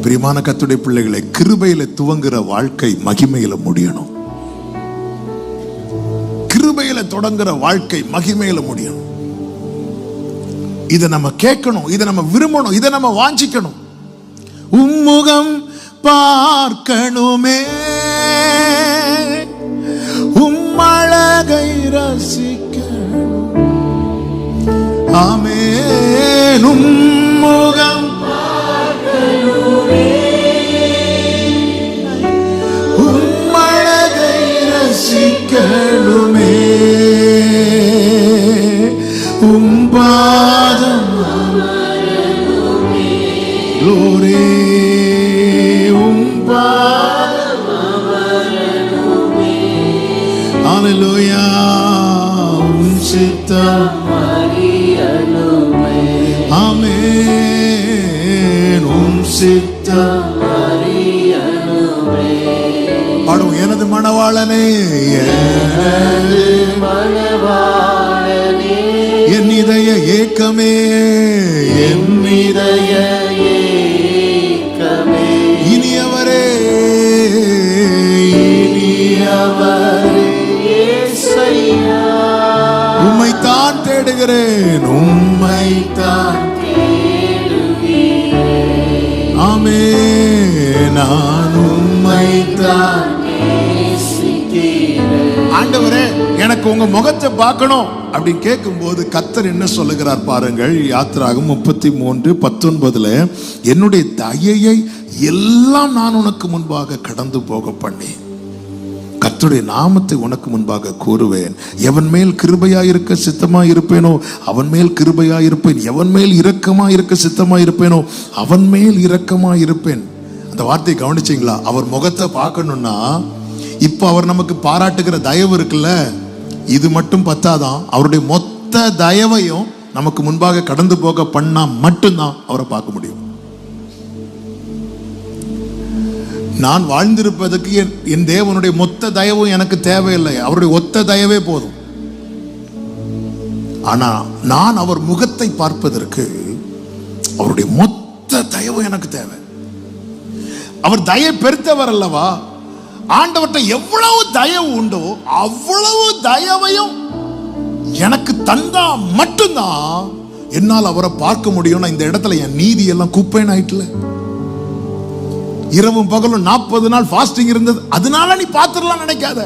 பிரியமான கர்த்தருடைய பிள்ளைகளை, கிருபையில துவங்குற வாழ்க்கை மகிமையில முடியணும். கிருபையில தொடங்குற வாழ்க்கை மகிமையில முடியணும். இதை நம்ம கேட்கணும், இதை நம்ம விரும்பணும், இதை நம்ம வாஞ்சிக்கணும். உம்முகம் பார்க்கணுமே, உம்மழகை ரசிக்கணும். ஆமென். உம்முகம் பார்க்கணுமே, உம்மழகை ரசிக்கணுமே, உம்பாதம் glory, உம்பாதம் hallelujah, உம் சித்தம் அறியணுமே, ஆமென், உம் சித்தம் அறியணுமே. பாடுவோம். எனது மணவாளனே, எனது மணவாளனே, என் இதய ஏக்கமே, என் இதய ஏக்கமே, இனியவரே, இனியவரே இயேசையா, உம்மைத்தான் தேடுகிறேன், உம்மைத்தான் தேடுகிறேன். ஆமென். நான் உம்மைத்தான் நேசிக்கிறேன். ஆண்டவரே, எனக்கு உங்க முகத்தை பார்க்கணும் அப்படின்னு கேட்கும் போது கர்த்தர் என்ன சொல்லுகிறார் பாருங்கள். யாத்திராகம் 33:19, என்னுடைய தயையை எல்லாம் நான் உனக்கு முன்பாக கடந்து போக பண்ணி கர்த்தருடைய நாமத்தை உனக்கு முன்பாக கூறுவேன். எவன் மேல் கிருபையா இருக்க சித்தமா இருப்பேனோ அவன் மேல் கிருபையா இருப்பேன், எவன் மேல் இரக்கமா இருக்க சித்தமா இருப்பேனோ அவன் மேல் இரக்கமா இருப்பேன். அந்த வார்த்தையை கவனிச்சீங்களா? அவர் முகத்தை பார்க்கணும்னா இப்ப அவர் நமக்கு பாராட்டுகிற தயவு இருக்குல்ல, இது மட்டும் பத்தாதான், அவருடைய மொத்த தயவையும் நமக்கு முன்பாக கடந்து போக பண்ணா மட்டும்தான் அவரை பார்க்க முடியும். நான் வாழ்ந்திருப்பதற்கு என் தேவனுடைய மொத்த தயவும் எனக்கு தேவையில்லை, அவருடைய ஒத்த தயவே போதும். ஆனா நான் அவர் முகத்தை பார்ப்பதற்கு அவருடைய மொத்த தயவு எனக்கு தேவை. அவர் தயை பெருத்தவர் அல்லவா? ஆண்டவர்கிட்ட எவ்வளவு தயவு உண்டோ அவ்வளவு தயவையும் எனக்கு தந்தா மட்டும்தான் என்னால் அவரை பார்க்க முடியும். இந்த இடத்துல என் நீதி எல்லாம் குப்பைன்னு ஆயிட்டுல. இரவும் பகலும் 40 நாள் ஃபாஸ்டிங் இருந்தது, அதனால நீ பார்த்துடலாம் நினைக்காத.